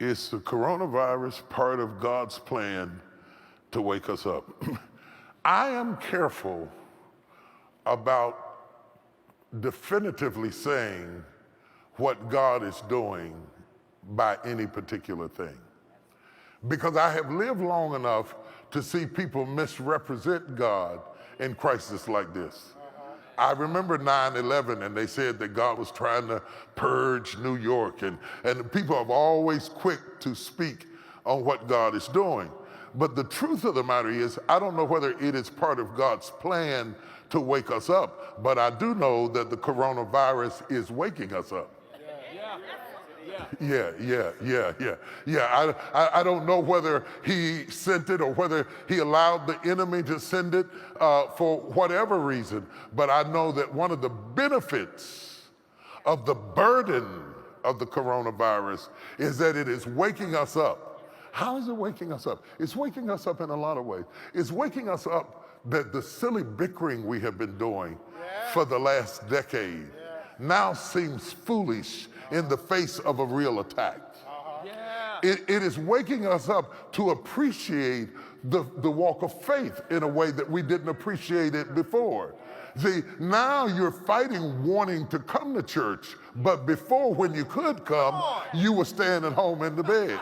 Is the coronavirus part of God's plan to wake us up? I am careful about definitively saying what God is doing by any particular thing, because I have lived long enough to see people misrepresent God in crises like this. I remember 9/11, and they said that God was trying to purge New York, and people are always quick to speak on what God is doing. But the truth of the matter is, I don't know whether it is part of God's plan to wake us up, but I do know that the coronavirus is waking us up. I don't know whether he sent it or whether he allowed the enemy to send it for whatever reason. But I know that one of the benefits of the burden of the coronavirus is that it is waking us up. How is it waking us up? It's waking us up in a lot of ways. It's waking us up that the silly bickering we have been doing for the last decade now seems foolish in the face of a real attack. It is waking us up to appreciate the walk of faith in a way that we didn't appreciate it before. See, now you're fighting wanting to come to church, but before, when you could come, you were staying at home in the bed.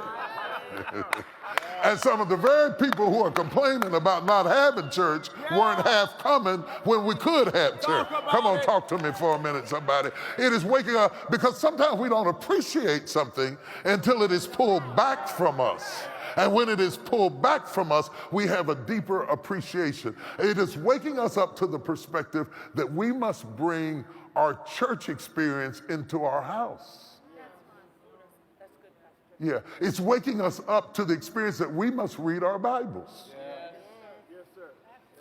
And some of the very people who are complaining about not having church weren't half coming when we could have church. Come on, talk to me for a minute, somebody. It is waking up, because sometimes we don't appreciate something until it is pulled back from us. And when it is pulled back from us, we have a deeper appreciation. It is waking us up to the perspective that we must bring our church experience into our house. Yeah, it's waking us up to the experience that we must read our Bibles.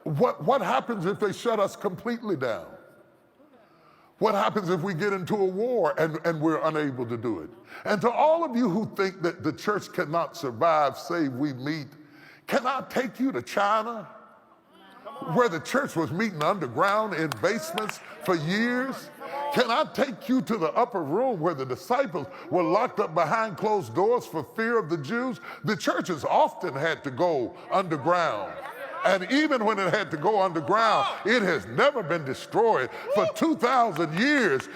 What happens if they shut us completely down? What happens if we get into a war and we're unable to do it? And to all of you who think that the church cannot survive save we meet, can I take you to China, where the church was meeting underground in basements for years? Can I take you to the upper room where the disciples were locked up behind closed doors for fear of the Jews? The churches often had to go underground. And even when it had to go underground, it has never been destroyed for 2,000 years.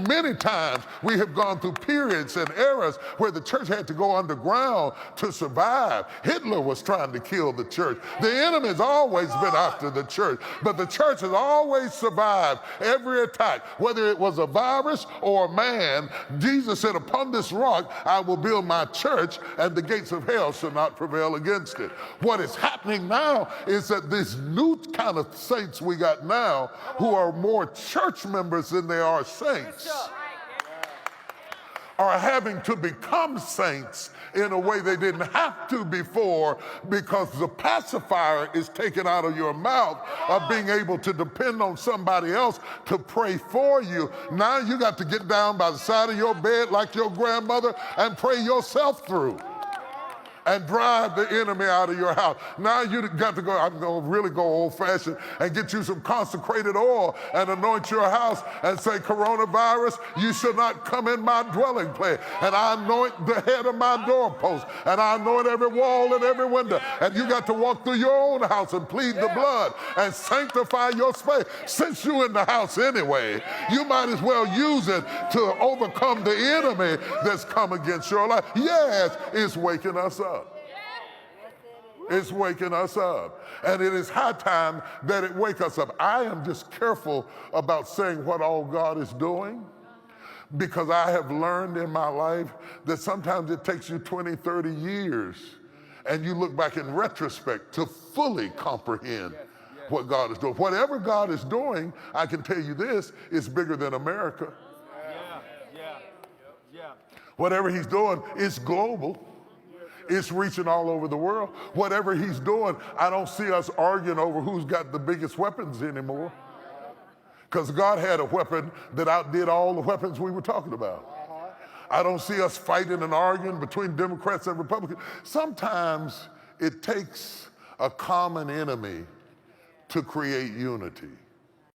Many times we have gone through periods and eras where the church had to go underground to survive. Hitler was trying to kill the church. The enemy has always been after the church, but the church has always survived every attack, whether it was a virus or a man. Jesus said, upon this rock I will build my church, and the gates of hell shall not prevail against it. What is happening now is that these new kind of saints we got now, who are more church members than they are saints, are having to become saints in a way they didn't have to before, because the pacifier is taken out of your mouth of being able to depend on somebody else to pray for you. Now you got to get down by the side of your bed like your grandmother and pray yourself through and drive the enemy out of your house. Now you got to go, I'm going to really go old-fashioned and get you some consecrated oil and anoint your house and say, coronavirus, you shall not come in my dwelling place. And I anoint the head of my doorpost, and I anoint every wall and every window. And you got to walk through your own house and plead the blood and sanctify your space. Since you're in the house anyway, you might as well use it to overcome the enemy that's come against your life. Yes, it's waking us up. It's waking us up. And it is high time that it wake us up. I am just careful about saying what all God is doing, because I have learned in my life that sometimes it takes you 20, 30 years, and you look back in retrospect to fully comprehend what God is doing. Whatever God is doing, I can tell you this, is bigger than America. Whatever he's doing, it's global. It's reaching all over the world. Whatever he's doing, I don't see us arguing over who's got the biggest weapons anymore, because God had a weapon that outdid all the weapons we were talking about. I don't see us fighting and arguing between Democrats and Republicans. Sometimes it takes a common enemy to create unity.